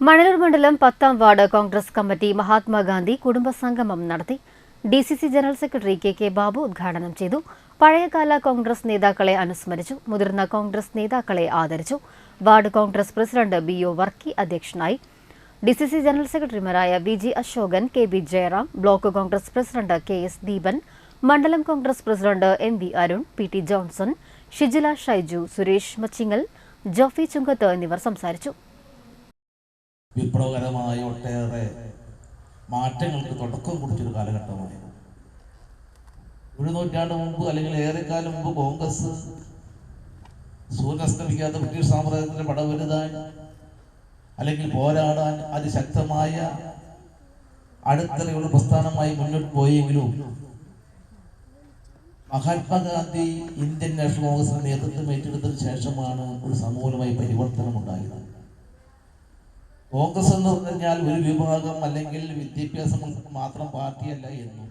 മണലൂർ മണ്ഡലം 10ാം ward Congress committee Mahatma Gandhi കുടുംബസംഗമം നടത്തി. DCC general secretary K Babu ഉദ്ഘാടനം ചെയ്തു. പഴയകാല കോൺഗ്രസ് നേതാക്കളെ അനുസ്മരിച്ചു. മുതിർന്ന കോൺഗ്രസ് നേതാക്കളെ ആദരിച്ചു. Ward Congress president BO Varkey അധ്യക്ഷനായി. ഡിസിസി ജനറൽ സെക്രട്ടറിമാരായ VG Asokan, KB Jayaram, block Congress president KS Deepan, മണ്ഡലം Congress president MV Arun, PT Johnson, Shijila Shaiju, Suresh Machingal, Jophy Chunkath എന്നിവർ സംസാരിച്ചു. വിപ്ലവകരമായ ഒട്ടേറെ മാറ്റങ്ങൾക്ക് തുടക്കം കുറിച്ചൊരു കാലഘട്ടമായി. ഒരു നൂറ്റാണ്ട് മുമ്പ് അല്ലെങ്കിൽ ഏറെക്കാലം മുമ്പ് കോൺഗ്രസ് സൂര്യനസ്തമിക്കാത്ത ബ്രിട്ടീഷ് സാമ്രാജ്യത്തിന് പടവരുതാൻ അല്ലെങ്കിൽ പോരാടാൻ അതിശക്തമായ അടുത്തറയുള്ള പ്രസ്ഥാനമായി മുന്നോട്ട് പോയെങ്കിലും മഹാത്മാഗാന്ധി ഇന്ത്യൻ നാഷണൽ കോൺഗ്രസിന്റെ നേതൃത്വം ഏറ്റെടുത്തതിന് ശേഷമാണ് ഒരു സമൂലമായ പരിവർത്തനം ഉണ്ടായത്. കോൺഗ്രസ് എന്ന് പറഞ്ഞാൽ ഒരു വിഭാഗം അല്ലെങ്കിൽ വിദ്യാഭ്യാസം മാത്രം പാർട്ടിയല്ല എന്നും